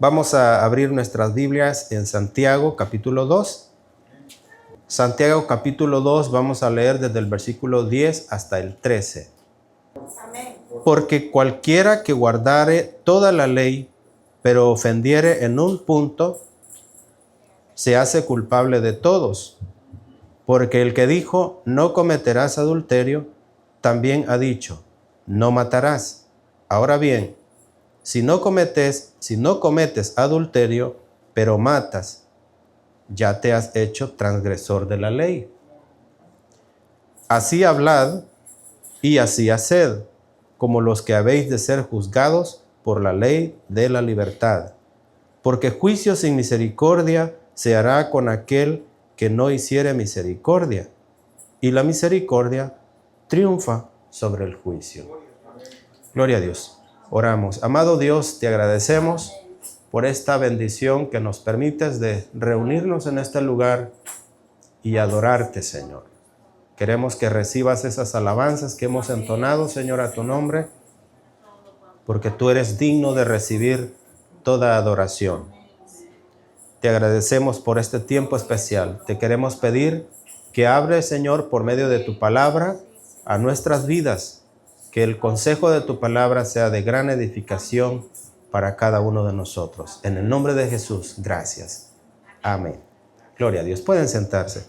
Vamos a abrir nuestras Biblias en Santiago capítulo 2. Santiago capítulo 2 vamos a leer desde el versículo 10 hasta el 13. Porque cualquiera que guardare toda la ley, pero ofendiere en un punto, se hace culpable de todos. Porque el que dijo, no cometerás adulterio, también ha dicho, no matarás. Ahora bien, si no cometes adulterio, pero matas, ya te has hecho transgresor de la ley. Así hablad y así haced, como los que habéis de ser juzgados por la ley de la libertad. Porque juicio sin misericordia se hará con aquel que no hiciere misericordia, y la misericordia triunfa sobre el juicio. Gloria a Dios. Oramos. Amado Dios, te agradecemos por esta bendición que nos permites de reunirnos en este lugar y adorarte, Señor. Queremos que recibas esas alabanzas que hemos entonado, Señor, a tu nombre, porque tú eres digno de recibir toda adoración. Te agradecemos por este tiempo especial. Te queremos pedir que abres, Señor, por medio de tu palabra a nuestras vidas, que el consejo de tu palabra sea de gran edificación para cada uno de nosotros. En el nombre de Jesús, gracias. Amén. Gloria a Dios. Pueden sentarse.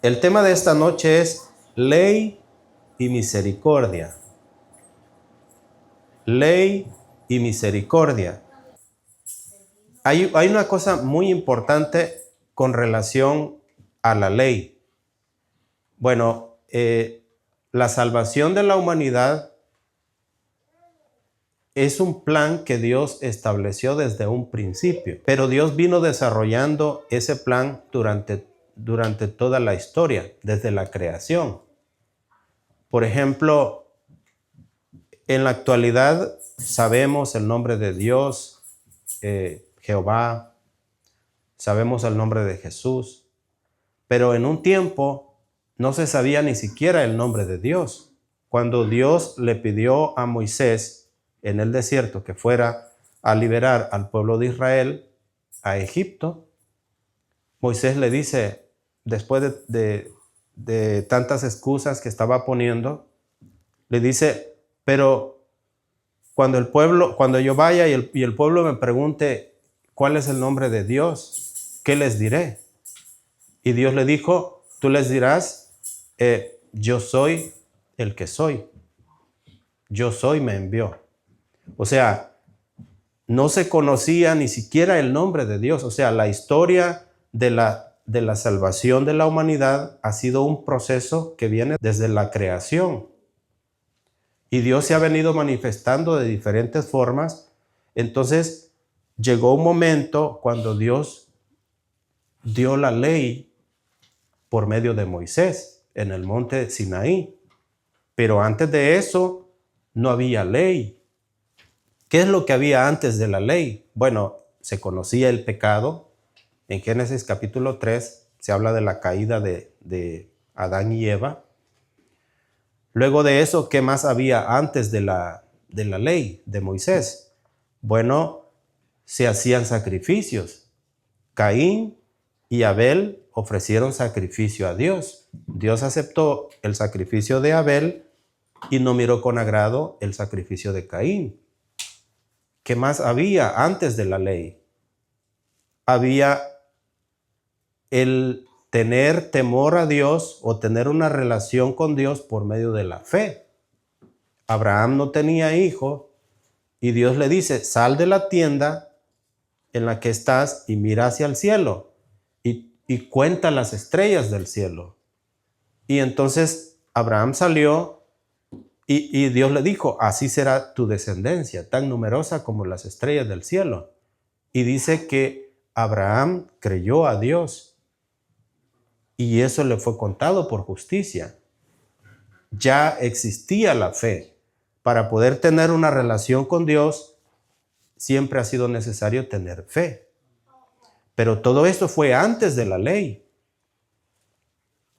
El tema de esta noche es ley y misericordia. Ley y misericordia. Hay una cosa muy importante con relación a la ley. Bueno, la salvación de la humanidad es un plan que Dios estableció desde un principio, pero Dios vino desarrollando ese plan durante toda la historia, desde la creación. Por ejemplo, en la actualidad sabemos el nombre de Dios, Jehová, sabemos el nombre de Jesús, pero en un tiempo no se sabía ni siquiera el nombre de Dios. Cuando Dios le pidió a Moisés en el desierto que fuera a liberar al pueblo de Israel a Egipto, Moisés le dice, después de tantas excusas que estaba poniendo, le dice, pero cuando yo vaya y el pueblo me pregunte cuál es el nombre de Dios, ¿qué les diré? Y Dios le dijo, tú les dirás, yo soy el que soy. Yo soy me envió. O sea, no se conocía ni siquiera el nombre de Dios. O sea, la historia de la salvación de la humanidad ha sido un proceso que viene desde la creación. Y Dios se ha venido manifestando de diferentes formas. Entonces, llegó un momento cuando Dios dio la ley por medio de Moisés en el monte Sinaí. Pero antes de eso no había ley. ¿Qué es lo que había antes de la ley? Bueno, se conocía el pecado. En Génesis capítulo 3 se habla de la caída de Adán y Eva. Luego de eso, ¿qué más había antes de la ley de Moisés? Bueno, se hacían sacrificios. Caín y Abel ofrecieron sacrificio a Dios. Dios aceptó el sacrificio de Abel y no miró con agrado el sacrificio de Caín. ¿Qué más había antes de la ley? Había el tener temor a Dios o tener una relación con Dios por medio de la fe. Abraham no tenía hijo y Dios le dice, sal de la tienda en la que estás y mira hacia el cielo y cuenta las estrellas del cielo. Y entonces Abraham salió y Dios le dijo, así será tu descendencia, tan numerosa como las estrellas del cielo. Y dice que Abraham creyó a Dios y eso le fue contado por justicia. Ya existía la fe. Para poder tener una relación con Dios, siempre ha sido necesario tener fe. Pero todo esto fue antes de la ley.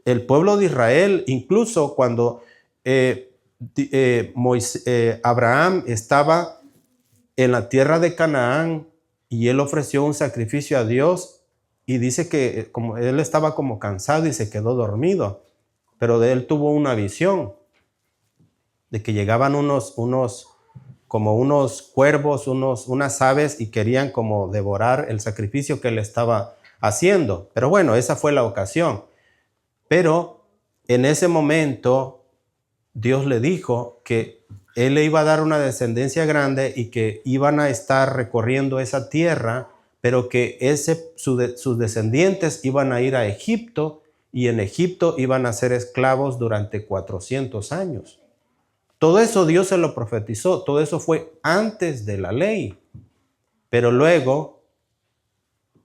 El pueblo de Israel, incluso cuando Abraham estaba en la tierra de Canaán y él ofreció un sacrificio a Dios y dice que como él estaba como cansado y se quedó dormido, pero de él tuvo una visión de que llegaban unos cuervos, unas aves y querían como devorar el sacrificio que él estaba haciendo. Pero bueno, esa fue la ocasión. Pero en ese momento Dios le dijo que él le iba a dar una descendencia grande y que iban a estar recorriendo esa tierra, pero que sus descendientes iban a ir a Egipto y en Egipto iban a ser esclavos durante 400 años. Todo eso Dios se lo profetizó, todo eso fue antes de la ley. Pero luego,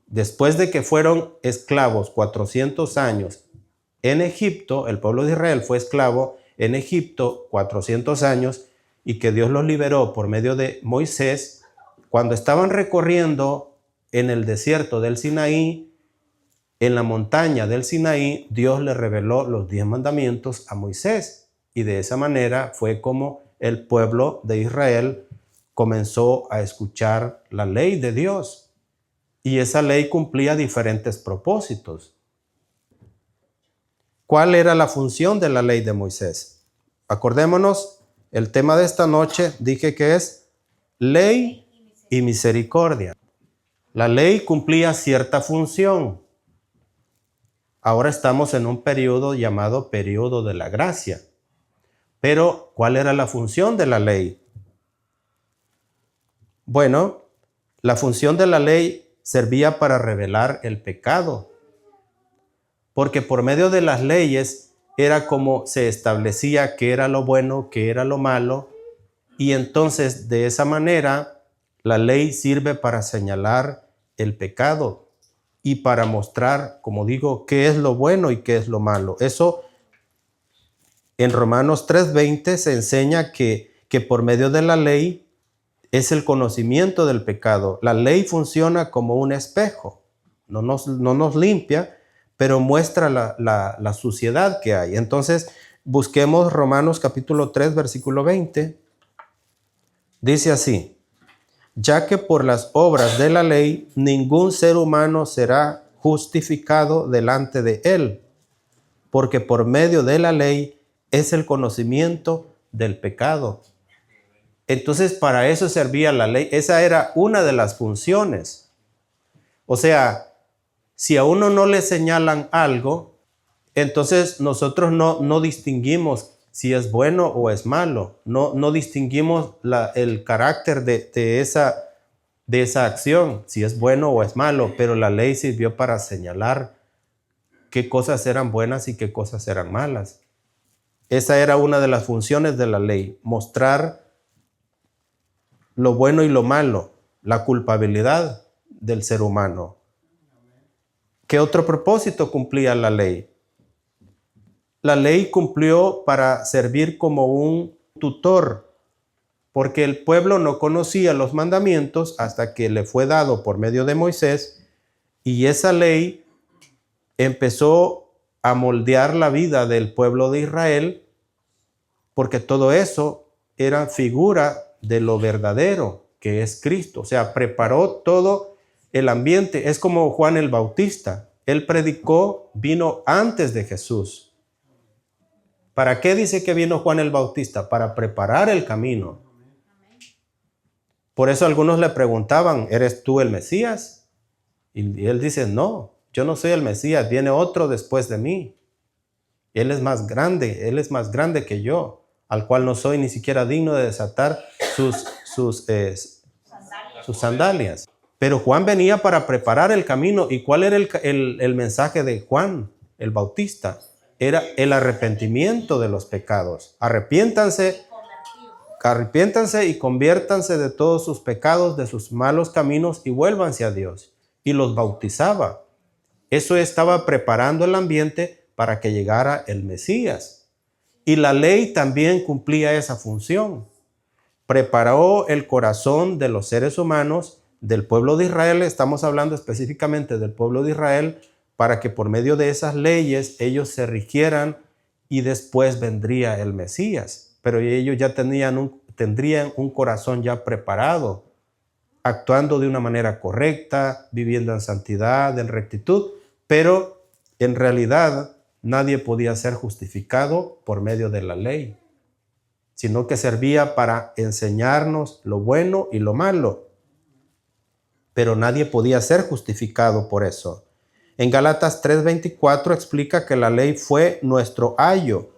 después de que fueron esclavos 400 años en Egipto, el pueblo de Israel fue esclavo en Egipto 400 años y que Dios los liberó por medio de Moisés. Cuando estaban recorriendo en el desierto del Sinaí, en la montaña del Sinaí, Dios le reveló los 10 mandamientos a Moisés. Y de esa manera fue como el pueblo de Israel comenzó a escuchar la ley de Dios. Y esa ley cumplía diferentes propósitos. ¿Cuál era la función de la ley de Moisés? Acordémonos, el tema de esta noche dije que es ley y misericordia. La ley cumplía cierta función. Ahora estamos en un periodo llamado periodo de la gracia. Pero, ¿cuál era la función de la ley? Bueno, la función de la ley servía para revelar el pecado, porque por medio de las leyes era como se establecía qué era lo bueno, qué era lo malo, y entonces de esa manera la ley sirve para señalar el pecado y para mostrar, como digo, qué es lo bueno y qué es lo malo. Eso en Romanos 3:20 se enseña que por medio de la ley es el conocimiento del pecado. La ley funciona como un espejo. No nos limpia, pero muestra la suciedad que hay. Entonces, busquemos Romanos capítulo 3, versículo 20. Dice así: ya que por las obras de la ley ningún ser humano será justificado delante de él, porque por medio de la ley es el conocimiento del pecado. Entonces, para eso servía la ley. Esa era una de las funciones. O sea, si a uno no le señalan algo, entonces nosotros no distinguimos si es bueno o es malo. No distinguimos el carácter de esa acción, si es bueno o es malo. Pero la ley sirvió para señalar qué cosas eran buenas y qué cosas eran malas. Esa era una de las funciones de la ley, mostrar lo bueno y lo malo, la culpabilidad del ser humano. ¿Qué otro propósito cumplía la ley? La ley cumplió para servir como un tutor, porque el pueblo no conocía los mandamientos hasta que le fue dado por medio de Moisés, y esa ley empezó a moldear la vida del pueblo de Israel, porque todo eso era figura de lo verdadero que es Cristo. O sea, preparó todo el ambiente. Es como Juan el Bautista. Él predicó, vino antes de Jesús. ¿Para qué dice que vino Juan el Bautista? Para preparar el camino. Por eso algunos le preguntaban, ¿eres tú el Mesías? Y él dice, no, yo no soy el Mesías, viene otro después de mí. Él es más grande que yo, al cual no soy ni siquiera digno de desatar sus sandalias. Pero Juan venía para preparar el camino. ¿Y cuál era el mensaje de Juan el Bautista? Era el arrepentimiento de los pecados. Arrepiéntanse y conviértanse de todos sus pecados, de sus malos caminos y vuélvanse a Dios. Y los bautizaba. Eso estaba preparando el ambiente para que llegara el Mesías. Y la ley también cumplía esa función. Preparó el corazón de los seres humanos, del pueblo de Israel. Estamos hablando específicamente del pueblo de Israel, para que por medio de esas leyes ellos se rigieran y después vendría el Mesías. pero ellos ya tendrían un corazón ya preparado, actuando de una manera correcta, viviendo en santidad, en rectitud, pero en realidad nadie podía ser justificado por medio de la ley, sino que servía para enseñarnos lo bueno y lo malo, pero nadie podía ser justificado por eso. En Gálatas 3:24 explica que la ley fue nuestro ayo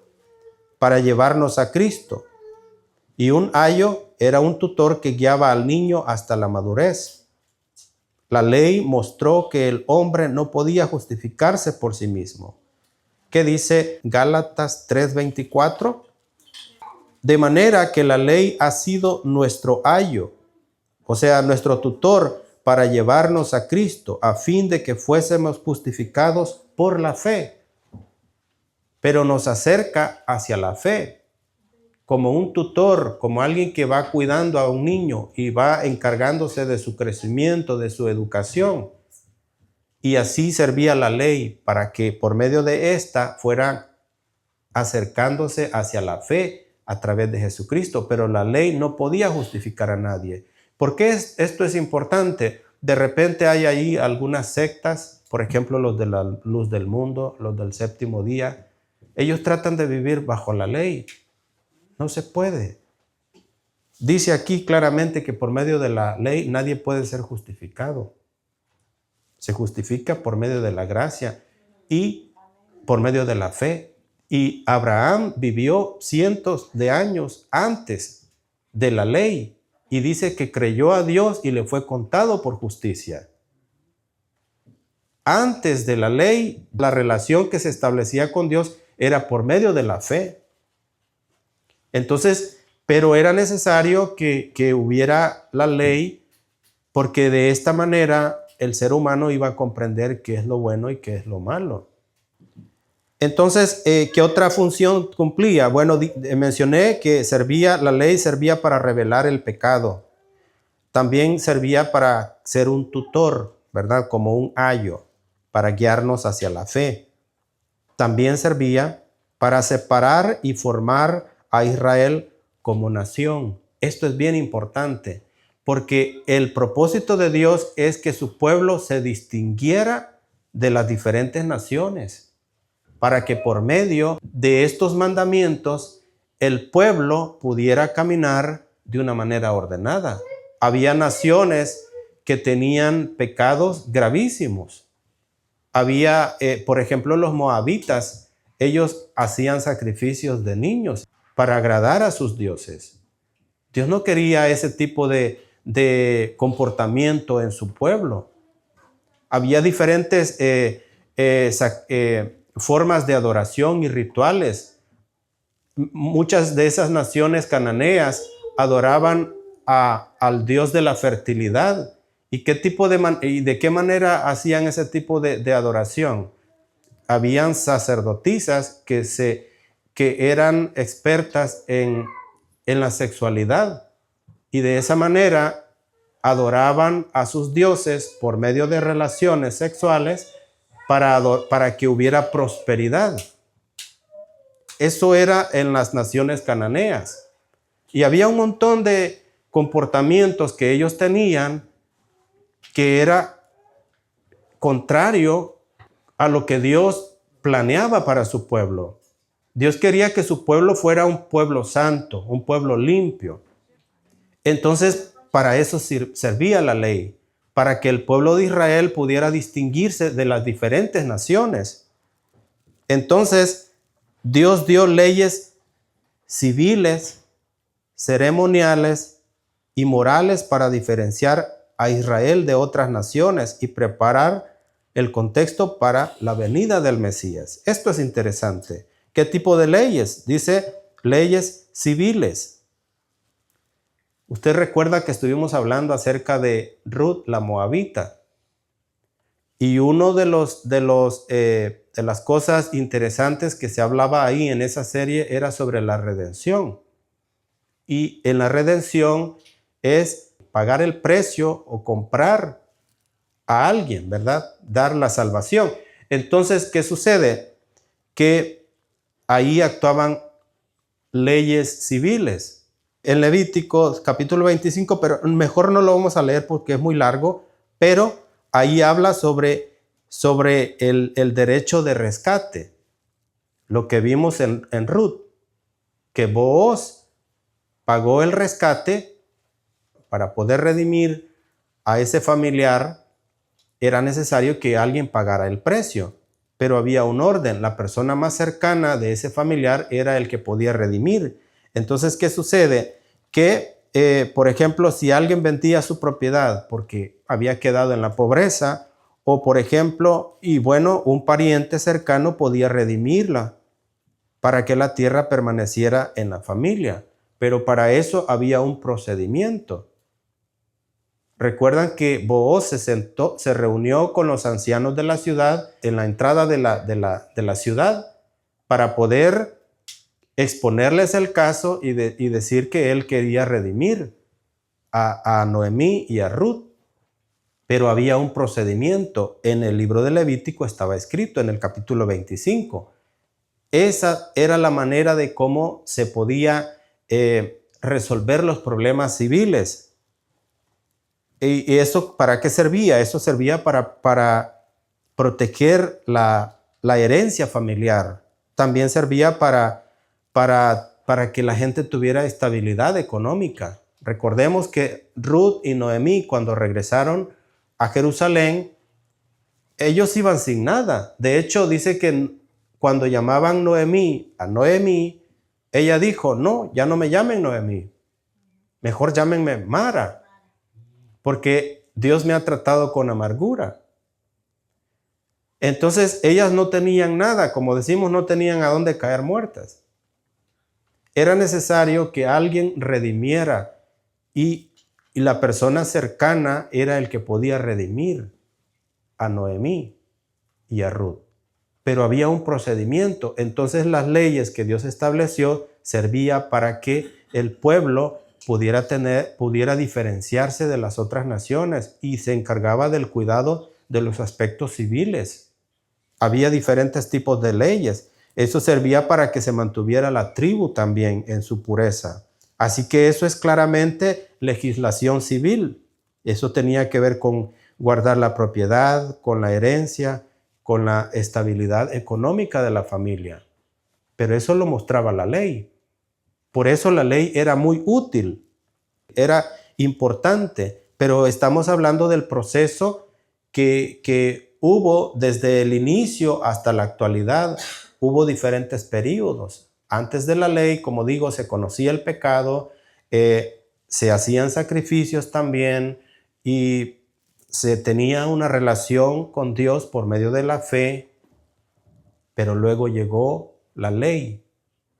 para llevarnos a Cristo. Y un ayo era un tutor que guiaba al niño hasta la madurez. La ley mostró que el hombre no podía justificarse por sí mismo. ¿Qué dice Gálatas 3:24? De manera que la ley ha sido nuestro ayo, o sea, nuestro tutor para llevarnos a Cristo, a fin de que fuésemos justificados por la fe. Pero nos acerca hacia la fe, como un tutor, como alguien que va cuidando a un niño y va encargándose de su crecimiento, de su educación. Y así servía la ley para que por medio de esta fuera acercándose hacia la fe a través de Jesucristo. Pero la ley no podía justificar a nadie. ¿Por qué esto es importante? De repente hay ahí algunas sectas, por ejemplo los de la luz del mundo, los del séptimo día. Ellos tratan de vivir bajo la ley. No se puede. Dice aquí claramente que por medio de la ley nadie puede ser justificado. Se justifica por medio de la gracia y por medio de la fe. Y Abraham vivió cientos de años antes de la ley y dice que creyó a Dios y le fue contado por justicia. Antes de la ley, la relación que se establecía con Dios era por medio de la fe. Entonces, pero era necesario que hubiera la ley, porque de esta manera el ser humano iba a comprender qué es lo bueno y qué es lo malo. Entonces, ¿qué otra función cumplía? Bueno, mencioné que la ley servía para revelar el pecado. También servía para ser un tutor, ¿verdad? Como un ayo, para guiarnos hacia la fe. También servía para separar y formar a Israel como nación. Esto es bien importante, porque el propósito de Dios es que su pueblo se distinguiera de las diferentes naciones, para que por medio de estos mandamientos el pueblo pudiera caminar de una manera ordenada. Había naciones que tenían pecados gravísimos. Había, por ejemplo, los moabitas. Ellos hacían sacrificios de niños para agradar a sus dioses. Dios no quería ese tipo de comportamiento en su pueblo. Había diferentes formas de adoración y rituales. Muchas de esas naciones cananeas adoraban al Dios de la fertilidad. ¿Y de qué manera hacían ese tipo de adoración? Habían sacerdotisas que eran expertas en la sexualidad, y de esa manera adoraban a sus dioses por medio de relaciones sexuales para que hubiera prosperidad. Eso era en las naciones cananeas. Y había un montón de comportamientos que ellos tenían que era contrario a lo que Dios planeaba para su pueblo. Dios quería que su pueblo fuera un pueblo santo, un pueblo limpio. Entonces, para eso servía la ley, para que el pueblo de Israel pudiera distinguirse de las diferentes naciones. Entonces, Dios dio leyes civiles, ceremoniales y morales para diferenciar a Israel de otras naciones y preparar el contexto para la venida del Mesías. Esto es interesante. ¿Qué tipo de leyes? Dice leyes civiles. Usted recuerda que estuvimos hablando acerca de Ruth, la moabita. Y uno de las cosas interesantes que se hablaba ahí en esa serie era sobre la redención. Y en la redención es pagar el precio o comprar a alguien, ¿verdad? Dar la salvación. Entonces, ¿qué sucede? Que ahí actuaban leyes civiles. En Levítico capítulo 25, pero mejor no lo vamos a leer porque es muy largo, pero ahí habla sobre el derecho de rescate. Lo que vimos en Ruth, que Booz pagó el rescate para poder redimir a ese familiar. Era necesario que alguien pagara el precio, pero había un orden. La persona más cercana de ese familiar era el que podía redimir. Entonces, ¿qué sucede? Que, por ejemplo, si alguien vendía su propiedad porque había quedado en la pobreza, o por ejemplo, un pariente cercano podía redimirla para que la tierra permaneciera en la familia. Pero para eso había un procedimiento. Recuerdan que Booz se reunió con los ancianos de la ciudad en la entrada de la ciudad para poder exponerles el caso y decir que él quería redimir a Noemí y a Ruth. Pero había un procedimiento. En el libro de Levítico estaba escrito en el capítulo 25. Esa era la manera de cómo se podía resolver los problemas civiles. ¿Y eso para qué servía? Eso servía para proteger la herencia familiar. También servía para que la gente tuviera estabilidad económica. Recordemos que Ruth y Noemí, cuando regresaron a Jerusalén, ellos iban sin nada. De hecho, dice que cuando llamaban Noemí a Noemí, ella dijo, no, ya no me llamen Noemí, mejor llámenme Mara, porque Dios me ha tratado con amargura. Entonces ellas no tenían nada, como decimos, no tenían a dónde caer muertas. Era necesario que alguien redimiera y la persona cercana era el que podía redimir a Noemí y a Ruth. Pero había un procedimiento. Entonces las leyes que Dios estableció servía para que el pueblo pudiera diferenciarse de las otras naciones y se encargaba del cuidado de los aspectos civiles. Había diferentes tipos de leyes. Eso servía para que se mantuviera la tribu también en su pureza. Así que eso es claramente legislación civil. Eso tenía que ver con guardar la propiedad, con la herencia, con la estabilidad económica de la familia. Pero eso lo mostraba la ley. Por eso la ley era muy útil, era importante, pero estamos hablando del proceso que hubo desde el inicio hasta la actualidad. Hubo diferentes periodos. Antes de la ley, como digo, se conocía el pecado, se hacían sacrificios también y se tenía una relación con Dios por medio de la fe, pero luego llegó la ley.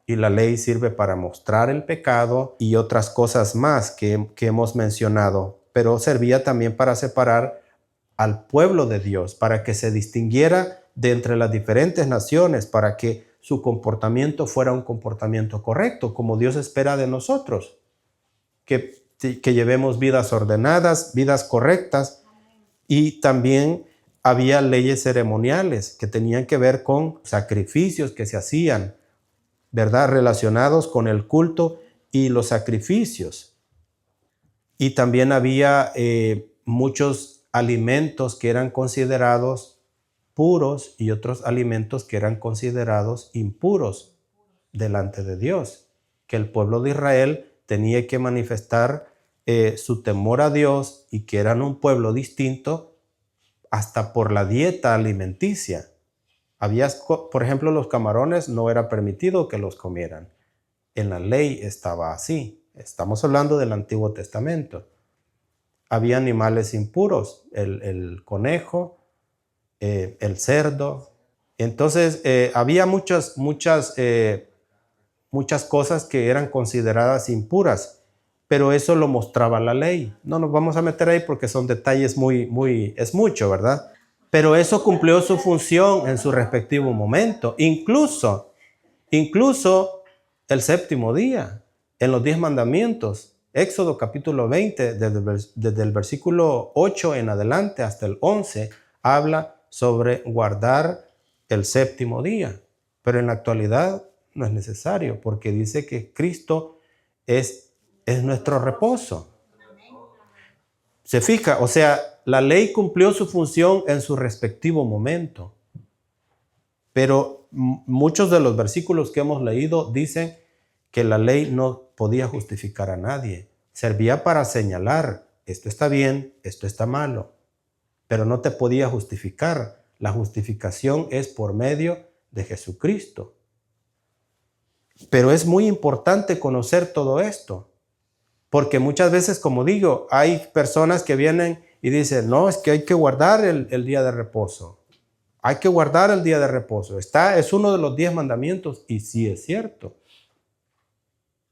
Y la ley sirve para mostrar el pecado y otras cosas más que hemos mencionado, pero servía también para separar al pueblo de Dios, para que se distinguiera de entre las diferentes naciones, para que su comportamiento fuera un comportamiento correcto, como Dios espera de nosotros, que llevemos vidas ordenadas, vidas correctas. Y también había leyes ceremoniales que tenían que ver con sacrificios que se hacían, ¿verdad? Relacionados con el culto y los sacrificios. Y también había muchos alimentos que eran considerados puros y otros alimentos que eran considerados impuros delante de Dios, que el pueblo de Israel tenía que manifestar su temor a Dios y que eran un pueblo distinto hasta por la dieta alimenticia. Por ejemplo, los camarones no era permitido que los comieran. En la ley estaba así. Estamos hablando del Antiguo Testamento. Había animales impuros, el conejo, el cerdo. Entonces, había muchas cosas que eran consideradas impuras, pero eso lo mostraba la ley. No nos vamos a meter ahí porque son detalles es mucho, ¿verdad? Pero eso cumplió su función en su respectivo momento. Incluso el séptimo día, en los 10 mandamientos, Éxodo capítulo 20, desde el versículo 8 en adelante hasta el 11, habla sobre guardar el séptimo día. Pero en la actualidad no es necesario, porque dice que Cristo es nuestro reposo. Se fija, o sea, la ley cumplió su función en su respectivo momento, pero muchos de los versículos que hemos leído dicen que la ley no podía justificar a nadie. Servía para señalar, esto está bien, esto está malo, pero no te podía justificar. La justificación es por medio de Jesucristo. Pero es muy importante conocer todo esto, porque muchas veces, como digo, hay personas que vienen y dicen, no, es que hay que guardar el día de reposo. Hay que guardar el día de reposo. Es uno de los 10 mandamientos, y sí es cierto.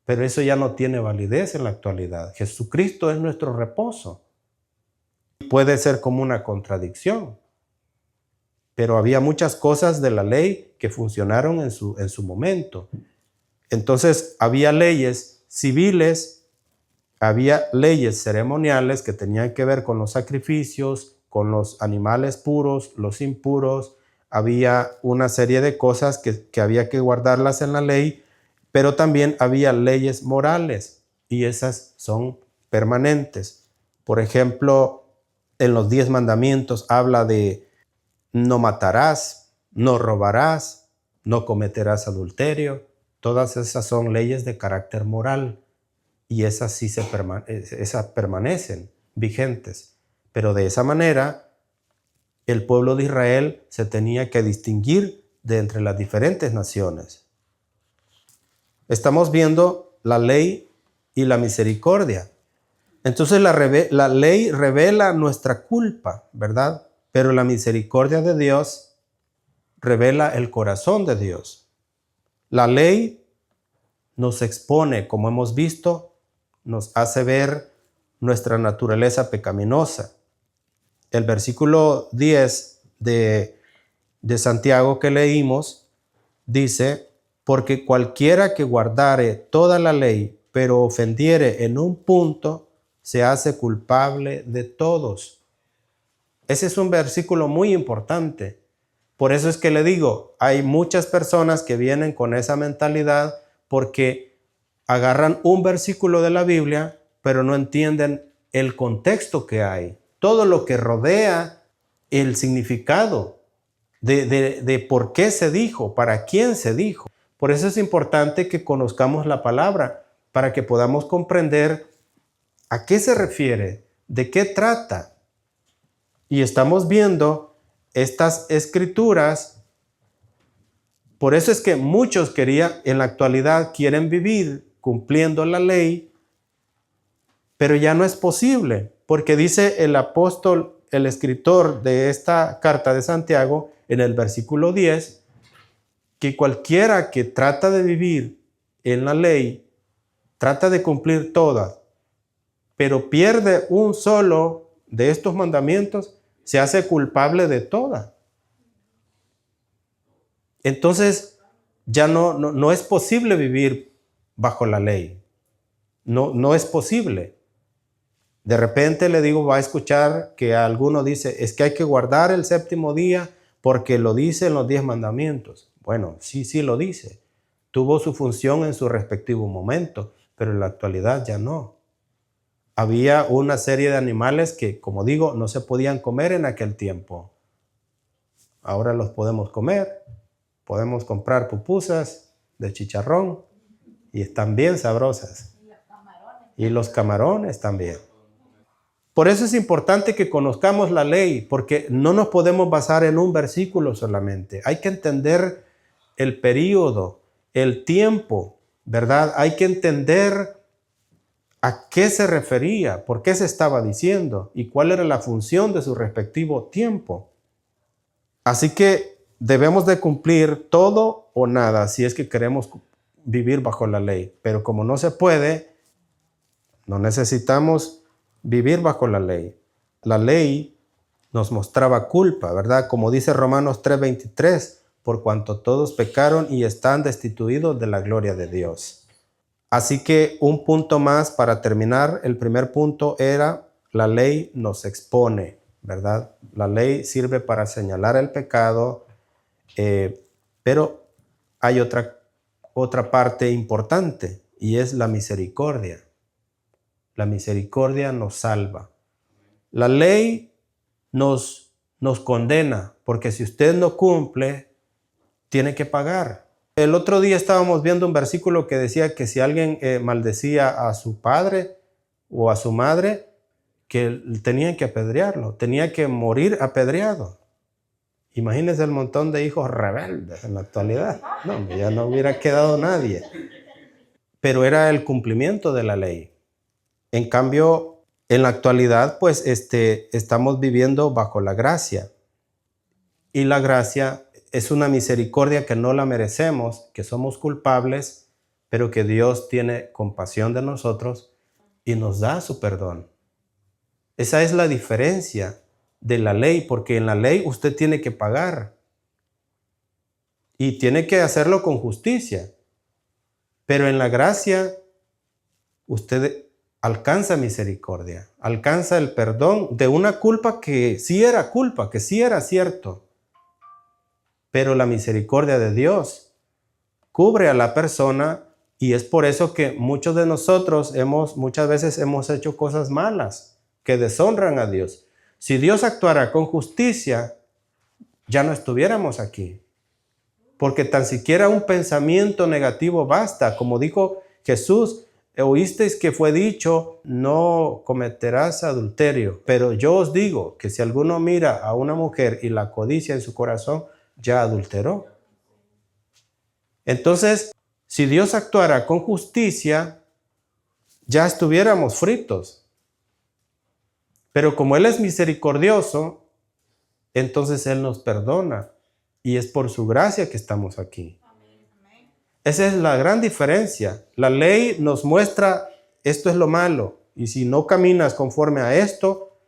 Pero eso ya no tiene validez en la actualidad. Jesucristo es nuestro reposo. Puede ser como una contradicción, pero había muchas cosas de la ley que funcionaron en su momento. Entonces había leyes civiles, había leyes ceremoniales que tenían que ver con los sacrificios, con los animales puros, los impuros. Había una serie de cosas que había que guardarlas en la ley, pero también había leyes morales, y esas son permanentes. Por ejemplo, en los 10 mandamientos habla de no matarás, no robarás, no cometerás adulterio. Todas esas son leyes de carácter moral, y esas sí esas permanecen vigentes. Pero de esa manera, el pueblo de Israel se tenía que distinguir de entre las diferentes naciones. Estamos viendo la ley y la misericordia. Entonces la ley revela nuestra culpa, ¿verdad? Pero la misericordia de Dios revela el corazón de Dios. La ley nos expone, como hemos visto, nos hace ver nuestra naturaleza pecaminosa. El versículo 10 de Santiago que leímos dice, porque cualquiera que guardare toda la ley, pero ofendiere en un punto, se hace culpable de todos. Ese es un versículo muy importante. Por eso es que le digo, hay muchas personas que vienen con esa mentalidad porque agarran un versículo de la Biblia, pero no entienden el contexto que hay, todo lo que rodea el significado de por qué se dijo, para quién se dijo. Por eso es importante que conozcamos la palabra, para que podamos comprender a qué se refiere, de qué trata. Y estamos viendo estas escrituras. Por eso es que muchos en la actualidad quieren vivir cumpliendo la ley, pero ya no es posible, porque dice el apóstol, el escritor de esta carta de Santiago, en el versículo 10, que cualquiera que trata de vivir en la ley, trata de cumplir todas, pero pierde un solo de estos mandamientos, se hace culpable de todas. Entonces, ya no es posible vivir bajo la ley. No es posible. De repente le digo, va a escuchar que alguno dice, es que hay que guardar el séptimo día porque lo dice en los 10 mandamientos. Bueno, sí lo dice. Tuvo su función en su respectivo momento, pero en la actualidad ya no. Había una serie de animales que, como digo, no se podían comer en aquel tiempo. Ahora los podemos comer. Podemos comprar pupusas de chicharrón y están bien sabrosas. Y los camarones también. Por eso es importante que conozcamos la ley, porque no nos podemos basar en un versículo solamente. Hay que entender el período, el tiempo, ¿verdad? Hay que entender a qué se refería, por qué se estaba diciendo y cuál era la función de su respectivo tiempo. Así que debemos de cumplir todo o nada si es que queremos vivir bajo la ley. Pero como no se puede, no necesitamos vivir bajo la ley. La ley nos mostraba culpa, ¿verdad? Como dice Romanos 3:23, por cuanto todos pecaron y están destituidos de la gloria de Dios. Así que un punto más para terminar. El primer punto era, la ley nos expone, ¿verdad? La ley sirve para señalar el pecado, pero hay otra otra parte importante y es la misericordia. La misericordia nos salva. La ley nos condena, porque si usted no cumple, tiene que pagar. El otro día estábamos viendo un versículo que decía que si alguien maldecía a su padre o a su madre, que tenían que apedrearlo, tenía que morir apedreado. Imagínense el montón de hijos rebeldes en la actualidad. No, ya no hubiera quedado nadie. Pero era el cumplimiento de la ley. En cambio, en la actualidad, pues estamos viviendo bajo la gracia. Y la gracia es una misericordia que no la merecemos, que somos culpables, pero que Dios tiene compasión de nosotros y nos da su perdón. Esa es la diferencia de la ley, porque en la ley usted tiene que pagar y tiene que hacerlo con justicia. Pero en la gracia usted alcanza misericordia, alcanza el perdón de una culpa, que sí era cierto. Pero la misericordia de Dios cubre a la persona, y es por eso que muchos de nosotros muchas veces hemos hecho cosas malas que deshonran a Dios. Si Dios actuara con justicia, ya no estuviéramos aquí. Porque tan siquiera un pensamiento negativo basta. Como dijo Jesús, oísteis que fue dicho, no cometerás adulterio. Pero yo os digo que si alguno mira a una mujer y la codicia en su corazón, ya adulteró. Entonces, si Dios actuara con justicia, ya estuviéramos fritos. Pero como Él es misericordioso, entonces Él nos perdona. Y es por su gracia que estamos aquí. Esa es la gran diferencia. La ley nos muestra esto es lo malo. Y si no caminas conforme a esto,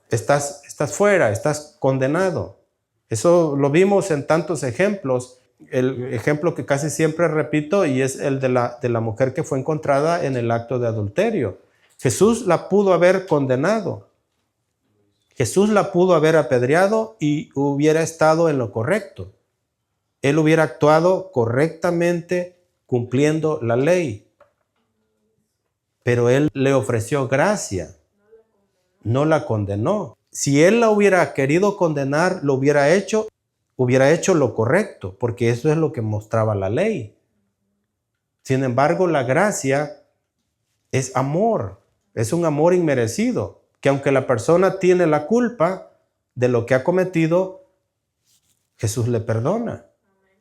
estás fuera, estás condenado. Eso lo vimos en tantos ejemplos. El ejemplo que casi siempre repito y es el de la mujer que fue encontrada en el acto de adulterio. Jesús la pudo haber condenado. Jesús la pudo haber apedreado y hubiera estado en lo correcto. Él hubiera actuado correctamente cumpliendo la ley. Pero Él le ofreció gracia. No la condenó. Si Él la hubiera querido condenar, lo hubiera hecho lo correcto, porque eso es lo que mostraba la ley. Sin embargo, la gracia es amor, es un amor inmerecido, que aunque la persona tiene la culpa de lo que ha cometido, Jesús le perdona,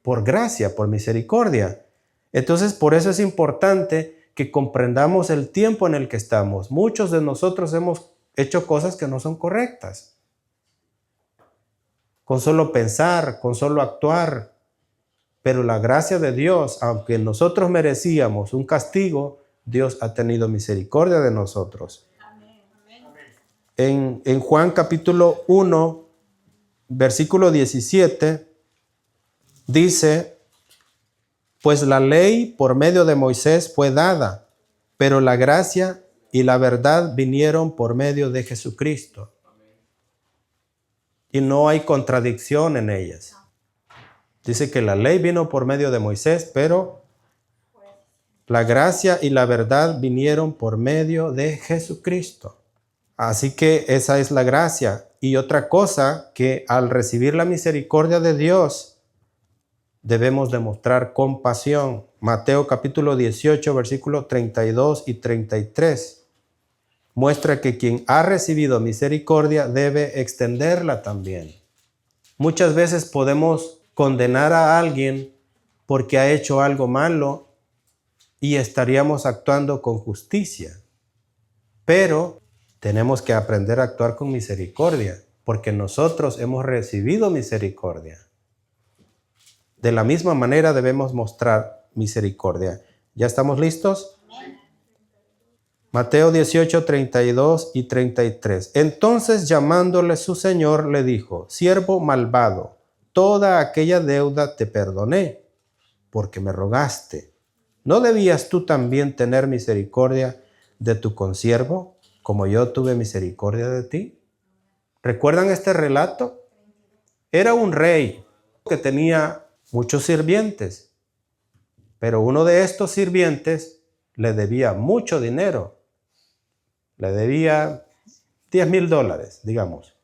por gracia, por misericordia. Entonces, por eso es importante que comprendamos el tiempo en el que estamos. Muchos de nosotros hemos hecho cosas que no son correctas. Con solo pensar, con solo actuar. Pero la gracia de Dios, aunque nosotros merecíamos un castigo, Dios ha tenido misericordia de nosotros. En Juan capítulo 1, versículo 17, dice, pues la ley por medio de Moisés fue dada, pero la gracia y la verdad vinieron por medio de Jesucristo. Y no hay contradicción en ellas. Dice que la ley vino por medio de Moisés, pero la gracia y la verdad vinieron por medio de Jesucristo. Así que esa es la gracia. Y otra cosa, que al recibir la misericordia de Dios, debemos demostrar compasión. Mateo capítulo 18, versículos 32 y 33. Muestra que quien ha recibido misericordia debe extenderla también. Muchas veces podemos condenar a alguien porque ha hecho algo malo y estaríamos actuando con justicia. Pero tenemos que aprender a actuar con misericordia, porque nosotros hemos recibido misericordia. De la misma manera debemos mostrar misericordia. ¿Ya estamos listos? Mateo 18, 32 y 33. Entonces, llamándole su señor, le dijo, siervo malvado, toda aquella deuda te perdoné, porque me rogaste. ¿No debías tú también tener misericordia de tu consiervo, como yo tuve misericordia de ti? ¿Recuerdan este relato? Era un rey que tenía muchos sirvientes Pero uno de estos sirvientes le debía mucho dinero. Le debía $10,000, digamos.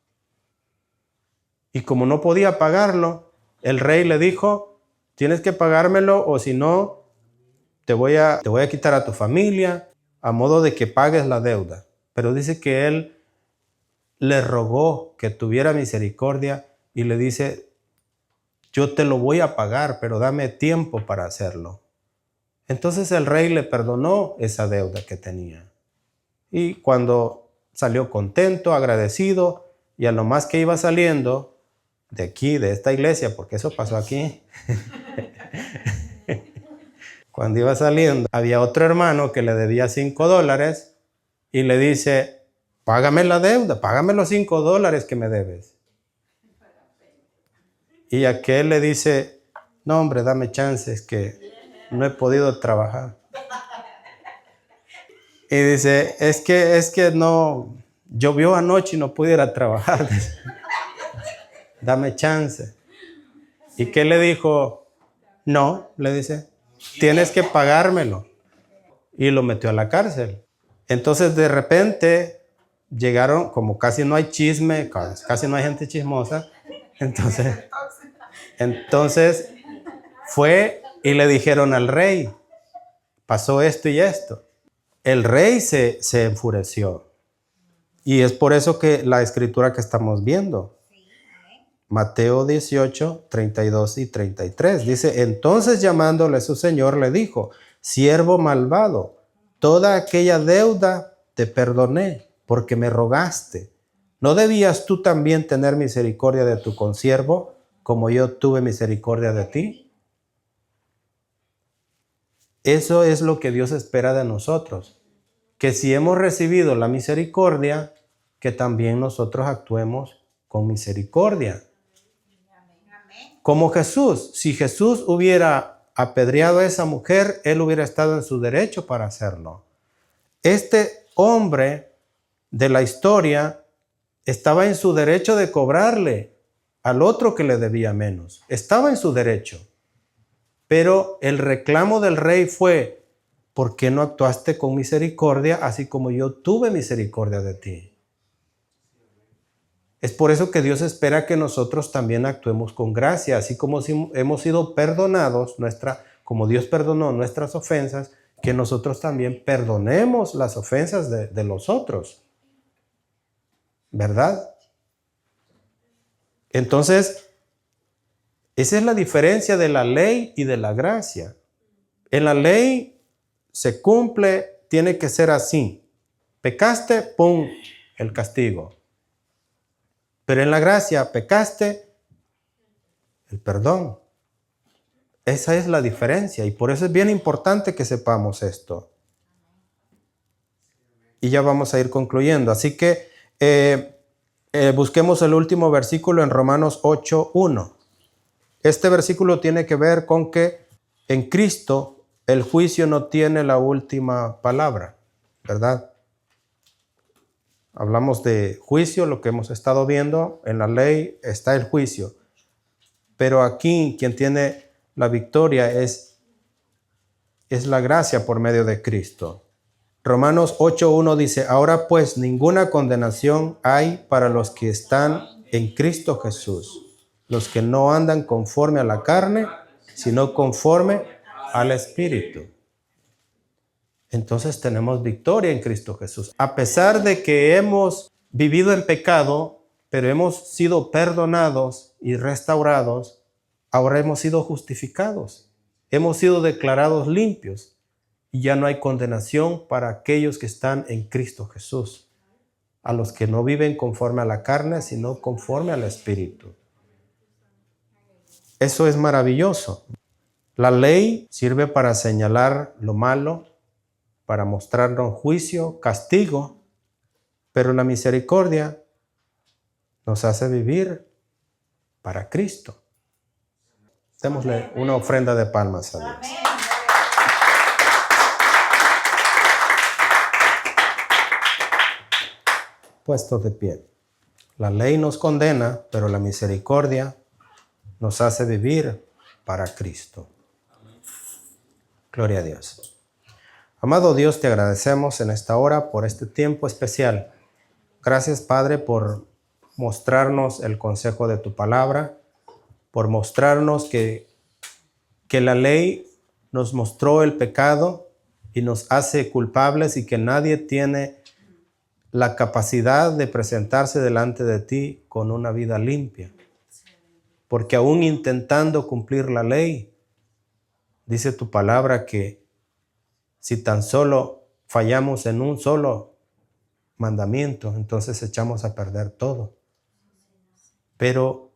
Y como no podía pagarlo, el rey le dijo, tienes que pagármelo o si no, te voy a quitar a tu familia a modo de que pagues la deuda. Pero dice que él le rogó que tuviera misericordia y le dice, yo te lo voy a pagar, pero dame tiempo para hacerlo. Entonces el rey le perdonó esa deuda que tenía. Y cuando salió contento, agradecido, y a lo más que iba saliendo de aquí, de esta iglesia, porque eso pasó aquí, cuando iba saliendo, había otro hermano que le debía $5 y le dice, págame la deuda, págame los $5 que me debes. Y aquel le dice, no hombre, dame chances que no he podido trabajar. Y dice, es que no, llovió anoche y no pudiera trabajar. Dame chance. ¿Y qué le dijo? No, le dice, tienes que pagármelo. Y lo metió a la cárcel. Entonces de repente llegaron, como casi no hay chisme, casi no hay gente chismosa, entonces fue y le dijeron al rey, pasó esto y esto. El rey se enfureció. Y es por eso que la escritura que estamos viendo, Mateo 18, 32 y 33, dice, entonces llamándole su señor le dijo, siervo malvado, toda aquella deuda te perdoné porque me rogaste. ¿No debías tú también tener misericordia de tu consiervo como yo tuve misericordia de ti? Eso es lo que Dios espera de nosotros, que si hemos recibido la misericordia, que también nosotros actuemos con misericordia. Como Jesús, si Jesús hubiera apedreado a esa mujer, él hubiera estado en su derecho para hacerlo. Este hombre de la historia estaba en su derecho de cobrarle al otro que le debía menos. Estaba en su derecho. Pero el reclamo del rey fue, ¿por qué no actuaste con misericordia así como yo tuve misericordia de ti? Es por eso que Dios espera que nosotros también actuemos con gracia, así como si hemos sido perdonados, como Dios perdonó nuestras ofensas, que nosotros también perdonemos las ofensas de los otros. ¿Verdad? Entonces, esa es la diferencia de la ley y de la gracia. En la ley se cumple, tiene que ser así. Pecaste, ¡pum!, el castigo. Pero en la gracia, pecaste, el perdón. Esa es la diferencia y por eso es bien importante que sepamos esto. Y ya vamos a ir concluyendo. Así que busquemos el último versículo en Romanos 8:1. Este versículo tiene que ver con que en Cristo el juicio no tiene la última palabra, ¿verdad? Hablamos de juicio, lo que hemos estado viendo. En la ley está el juicio. Pero aquí quien tiene la victoria es la gracia por medio de Cristo. Romanos 8:1 dice, ahora pues ninguna condenación hay para los que están en Cristo Jesús, los que no andan conforme a la carne, sino conforme al Espíritu. Entonces tenemos victoria en Cristo Jesús. A pesar de que hemos vivido en pecado, pero hemos sido perdonados y restaurados, ahora hemos sido justificados. Hemos sido declarados limpios y ya no hay condenación para aquellos que están en Cristo Jesús, a los que no viven conforme a la carne, sino conforme al Espíritu. Eso es maravilloso. La ley sirve para señalar lo malo, para mostrarnos juicio, castigo, pero la misericordia nos hace vivir para Cristo. Démosle una ofrenda de palmas a Dios. Puestos de pie. La ley nos condena, pero la misericordia nos hace vivir para Cristo. Gloria a Dios. Amado Dios, te agradecemos en esta hora por este tiempo especial. Gracias, Padre, por mostrarnos el consejo de tu palabra, por mostrarnos que la ley nos mostró el pecado y nos hace culpables y que nadie tiene la capacidad de presentarse delante de ti con una vida limpia. Porque aún intentando cumplir la ley, dice tu palabra que si tan solo fallamos en un solo mandamiento, entonces echamos a perder todo. Pero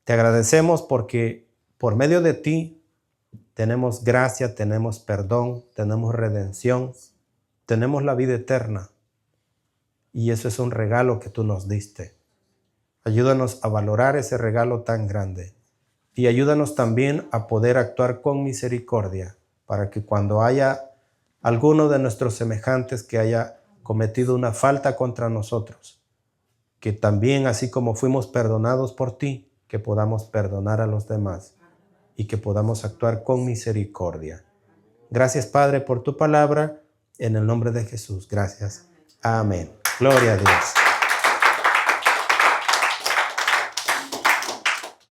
te agradecemos porque por medio de ti tenemos gracia, tenemos perdón, tenemos redención, tenemos la vida eterna. Y eso es un regalo que tú nos diste. Ayúdanos a valorar ese regalo tan grande. Y ayúdanos también a poder actuar con misericordia para que cuando haya alguno de nuestros semejantes que haya cometido una falta contra nosotros, que también, así como fuimos perdonados por ti, que podamos perdonar a los demás y que podamos actuar con misericordia. Gracias, Padre, por tu palabra. En el nombre de Jesús. Gracias. Amén. Gloria a Dios.